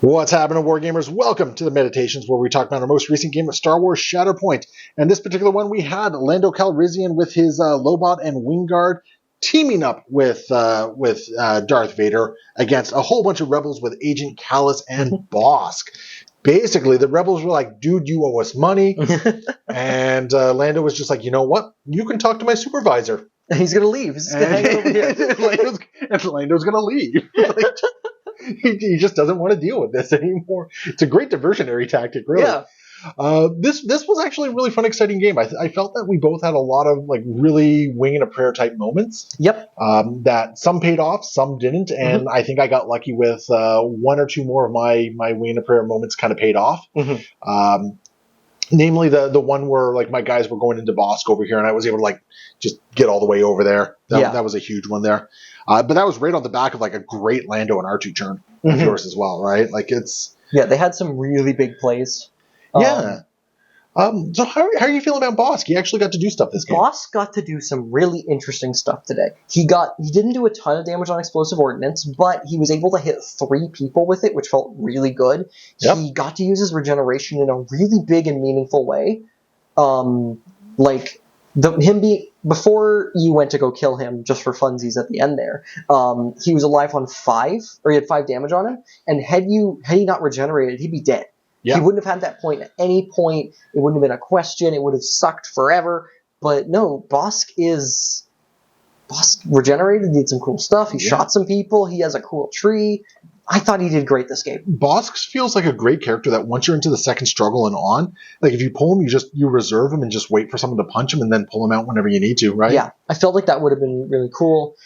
What's happening, Wargamers? Welcome to the Meditations, where we talk about our most recent game of Star Wars Shatterpoint. And this particular one, we had Lando Calrissian with his Lobot and Wingguard teaming up with Darth Vader against a whole bunch of rebels with Agent Kallus and Bosk. Basically, the rebels were like, dude, you owe us money. And Lando was just like, you know what? You can talk to my supervisor. And he's going to leave. He's going to hang over here. Lando's going to leave. He just doesn't want to deal with this anymore. It's a great diversionary tactic, really. Yeah. This was actually a really fun, exciting game. I felt that we both had a lot of like really wing and a prayer type moments. Yep. That some paid off, some didn't, and I think I got lucky with one or two more of my wing and a prayer moments kind of paid off. Namely, the one where like my guys were going into Bosk over here, and I was able to like just get all the way over there. That was a huge one there. But that was right on the back of like a great Lando and R2 turn of yours as well, right? Like it's they had some really big plays. So how are you feeling about Bosk? He actually got to do stuff this game. Bosk got to do some really interesting stuff today. He didn't do a ton of damage on explosive ordnance, but he was able to hit 3 people with it, which felt really good. Yep. He got to use his regeneration in a really big and meaningful way. Before you went to go kill him just for funsies at the end there, he was alive on 5, or he had 5 damage on him, and had he not regenerated, he'd be dead. Yeah. He wouldn't have had that point at any point. It wouldn't have been a question. It would have sucked forever. But no, Bosk regenerated, did some cool stuff. He shot some people. He has a cool tree. I thought he did great this game. Bosk feels like a great character that once you're into the second struggle and on, like if you pull him, you reserve him and just wait for someone to punch him and then pull him out whenever you need to, right? Yeah, I felt like that would have been really cool.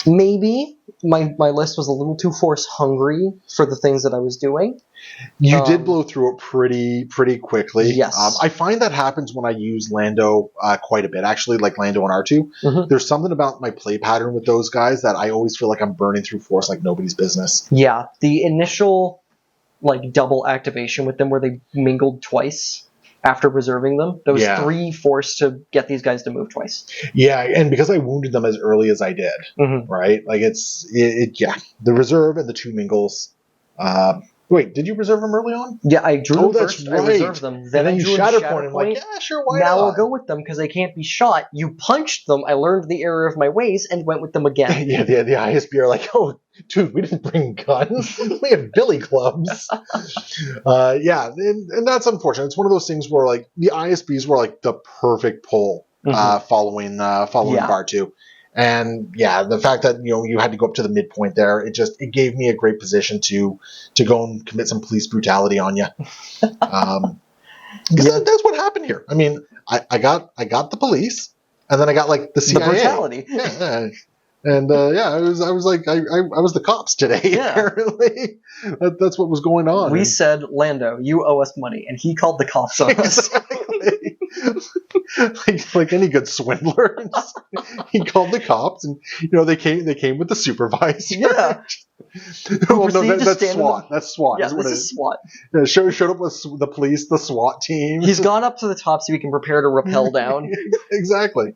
Maybe my list was a little too force hungry for the things that I was doing. You did blow through it pretty quickly. Yes. I find that happens when I use Lando quite a bit, actually, like Lando and R2. There's something about my play pattern with those guys that I always feel like I'm burning through force like nobody's business. Yeah, the initial like double activation with them where they mingled twice after reserving them. There was 3 force to get these guys to move twice. Yeah, and because I wounded them as early as I did, right? Like the reserve and the 2 mingles. Wait, did you reserve them early on? Yeah, I drew them that's first. Right. I reserved them. Then and I drew Shatterpoint. I'm like, yeah, sure, why now not? I'll go with them because they can't be shot. You punched them. I learned the error of my ways and went with them again. The ISB are like, oh, dude, we didn't bring guns. We have billy clubs. And that's unfortunate. It's one of those things where like the ISBs were like the perfect pull following Bar 2. And the fact that you had to go up to the midpoint there, it gave me a great position to go and commit some police brutality on you. Because that's what happened here. I mean, I got the police, and then I got like the CIA. The brutality. And I was like I was the cops today. Yeah. Apparently, that's what was going on. We said, Lando, you owe us money, and he called the cops on us. like any good swindler, he called the cops, and they came with the supervisor. Yeah. Well, no, that's SWAT. That's SWAT. Yeah, this is SWAT. Yeah, showed up with the police, the SWAT team. He's gone up to the top so he can prepare to rappel down. Exactly.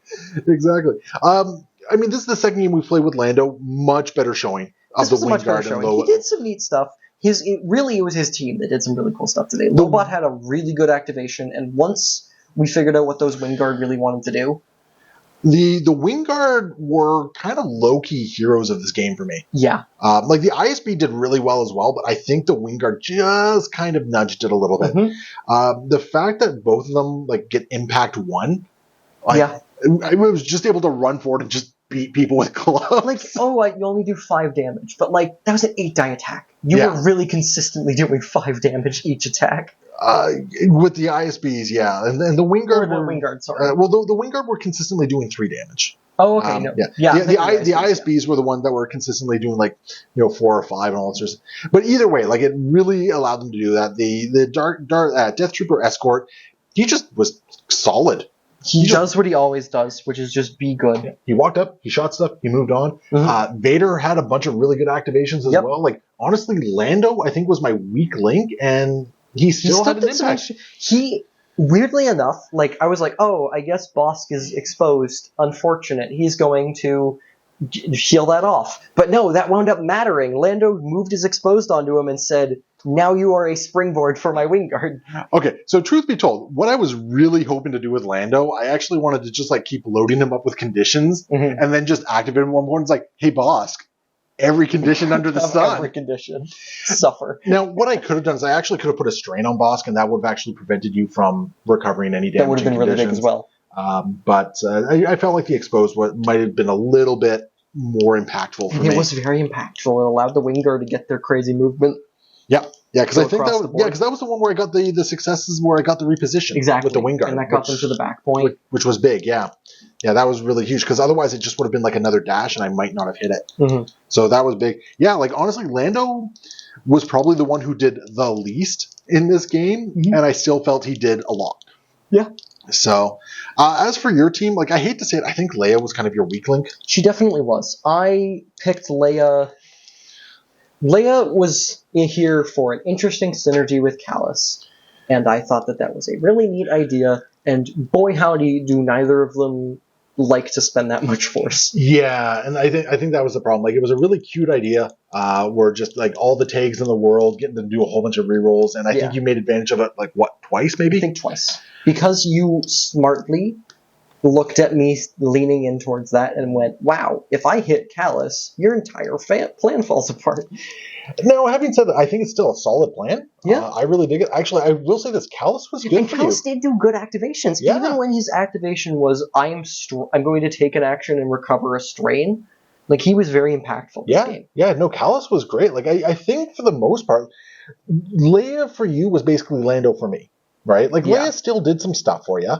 I mean, this is the second game we played with Lando. Much better showing of the Wingguard and Lobot. He did some neat stuff. It was his team that did some really cool stuff today. Lobot had a really good activation, and once we figured out what those Wingguard really wanted to do, the Wingguard were kind of low-key heroes of this game for me. Yeah. Like the ISB did really well as well, but I think the Wingguard just kind of nudged it a little bit. The fact that both of them like get impact 1, I was just able to run forward and just beat people with clubs. Like, you only do 5 damage, but like that was an 8-die attack. You were really consistently doing 5 damage each attack. With the ISBs, and the Wingguard Wingguard, sorry. The Wingguard were consistently doing 3 damage. Oh, okay. The ISBs were the ones that were consistently doing like 4 or 5 and all that sort of stuff. But either way, like it really allowed them to do that. The Death Trooper escort, he just was solid. He does what he always does, which is just be good. He walked up, he shot stuff, he moved on. Vader had a bunch of really good activations as well. Like honestly, Lando I think was my weak link, and he still had an impact. Weirdly enough, like I was like, oh, I guess Bosk is exposed. Unfortunate. He's going to heal that off. But no, that wound up mattering. Lando moved his exposed onto him and said, now you are a springboard for my wingguard. Okay, so truth be told, what I was really hoping to do with Lando, I actually wanted to just like keep loading him up with conditions and then just activate him at one point. It's like, hey, Bosk, every condition under the sun. Every condition. Suffer. Now, what I could have done is I actually could have put a strain on Bosk, and that would have actually prevented you from recovering any damage. That would have been really big as well. But I felt like the exposed might have been a little bit more impactful for me. It was very impactful. It allowed the wingguard to get their crazy movement. Yeah, because I think that was the one where I got the successes where I got the reposition with the wingguard, and that got them to the back point, which was big. Yeah, that was really huge because otherwise it just would have been like another dash, and I might not have hit it. So that was big. Yeah, like honestly, Lando was probably the one who did the least in this game, and I still felt he did a lot. Yeah. So, as for your team, like I hate to say it, I think Leia was kind of your weak link. She definitely was. I picked Leia. Leia was in here for an interesting synergy with Callus, and I thought that was a really neat idea, and boy howdy do neither of them like to spend that much force. Yeah, and I think that was the problem. Like, it was a really cute idea, where just like all the tags in the world, getting to do a whole bunch of rerolls, and I think you made advantage of it, like, what, twice maybe? I think twice. Because you smartly looked at me leaning in towards that and went, wow, if I hit Callus, your entire plan falls apart. Now, having said that, I think it's still a solid plan. Yeah. I really dig it. Actually, I will say this, Callus was good for Callus did do good activations. Yeah. Even when his activation was, I'm going to take an action and recover a strain, like, he was very impactful this game. Yeah, no, Callus was great. Like, I think for the most part, Leia for you was basically Lando for me, right? Like, Leia still did some stuff for you.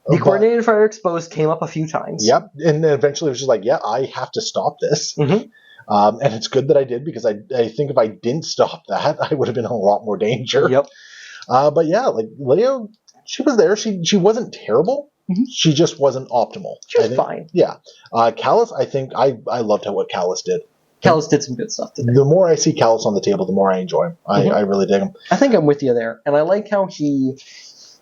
The coordinated fire exposed came up a few times. Yep, and then eventually it was just like, I have to stop this. And it's good that I did, because I think if I didn't stop that, I would have been in a lot more danger. Yep. But yeah, like Leia, she was there. She wasn't terrible. She just wasn't optimal. She was fine. Yeah. Callus, I think I loved what Callus did. Callus did some good stuff today. The more I see Callus on the table, the more I enjoy him. I really dig him. I think I'm with you there. And I like how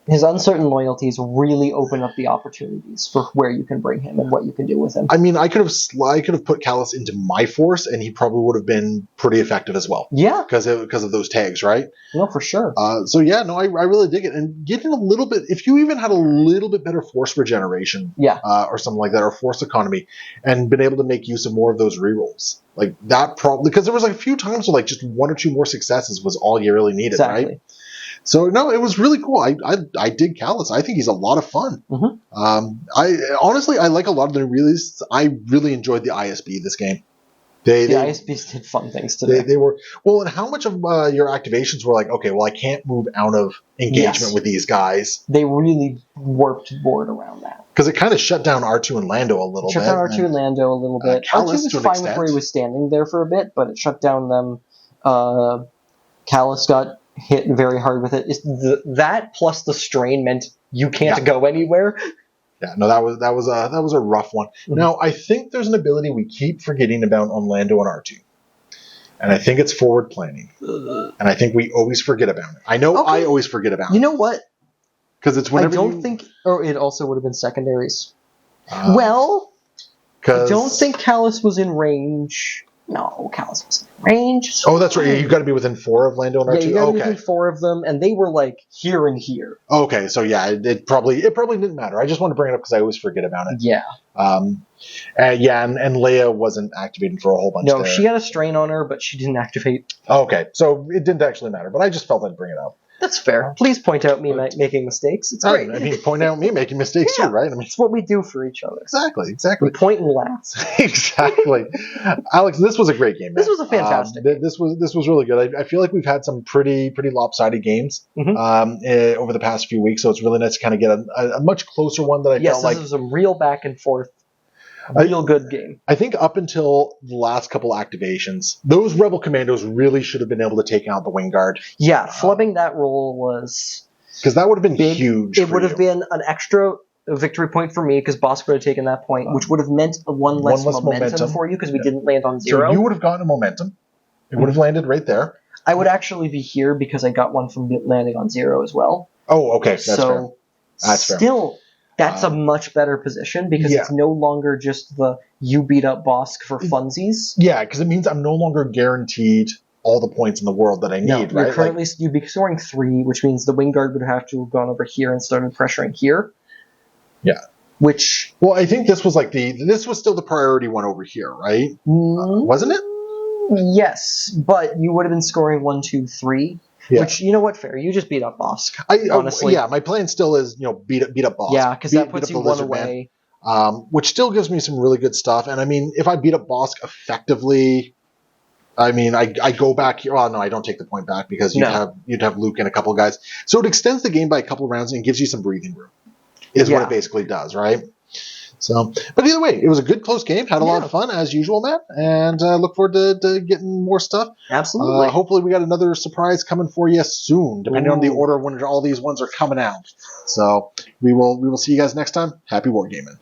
his uncertain loyalties really open up the opportunities for where you can bring him and what you can do with him. I mean, I could have put Callus into my force, and he probably would have been pretty effective as well. Yeah, because of those tags, right? No, for sure. So yeah, no, I really dig it, and getting a little bit. If you even had a little bit better force regeneration, or something like that, or force economy, and been able to make use of more of those rerolls, like that, probably because there was like a few times where like just one or two more successes was all you really needed, right? So no, it was really cool. I dig Callus. I think he's a lot of fun. I honestly like a lot of the releases. I really enjoyed the ISB this game. The ISBs did fun things today. They were well, and how much of your activations were like, okay, well, I can't move out of engagement with these guys. They really warped the board around that, because it kind of shut down R2 and Lando a little bit. Shut down R2 and Lando a little bit. R2 was fine with where he was standing there for a bit, but it shut down them. Callus got hit very hard with it. That plus the strain meant you can't go anywhere. Yeah, no, that was a rough one. Now, I think there's an ability we keep forgetting about on Lando and R2, and I think it's forward planning, and I think we always forget about it. I know I always forget about it. You know what? Because it's whenever I don't think. Or it also would have been secondaries. I don't think Callus was in range. No, Callus was in range. Oh, that's right. Yeah, you've got to be within 4 of Lando and R2. Yeah, you got to be within 4 of them, and they were like here and here. Okay, so yeah, it probably didn't matter. I just wanted to bring it up because I always forget about it. Yeah. And Leia wasn't activating for a whole bunch. No, she had a strain on her, but she didn't activate. Okay, so it didn't actually matter, but I just felt I'd bring it up. That's fair. Please point out me making mistakes. It's great. I mean, point out me making mistakes too, right? I mean, it's what we do for each other. Exactly. We point and laugh. Exactly. Alex, this was a great game, man. This was a fantastic game. This was really good. I feel like we've had some pretty lopsided games over the past few weeks, so it's really nice to kind of get a much closer one that I felt like. Yes, this was a real back and forth. Real good game. I think up until the last couple activations, those Rebel Commandos really should have been able to take out the Wingguard. Yeah, flubbing that roll was... Because that would have been huge. It would have been an extra victory point for me, because Bosk would have taken that point, which would have meant one less momentum for you, because we didn't land on 0. So you would have gotten a momentum. It would have landed right there. I would actually be here, because I got one from landing on 0 as well. Oh, okay. That's fair. That's still... That's a much better position because it's no longer just the you beat up Bosk for funsies. Yeah, because it means I'm no longer guaranteed all the points in the world that I need, right? Currently, you'd be scoring 3, which means the wingguard would have to have gone over here and started pressuring here. Yeah. Which... Well, I think this was this was still the priority one over here, right? Wasn't it? Yes, but you would have been scoring 1, 2, 3. Yeah. Which, you know what, fair. You just beat up Bosk, honestly. Yeah, my plan still is, beat up Bosk. Yeah, because that puts you 1 away. Which still gives me some really good stuff. And, I mean, if I beat up Bosk effectively, I mean, I go back here. Well, no, I don't take the point back because you'd have Luke and a couple of guys. So it extends the game by a couple of rounds and gives you some breathing room, is what it basically does, right? So, but either way, it was a good close game. Had a lot of fun as usual, Matt, and look forward to getting more stuff. Absolutely. Hopefully, we got another surprise coming for you soon, depending on the order of when all these ones are coming out. So we will see you guys next time. Happy wargaming.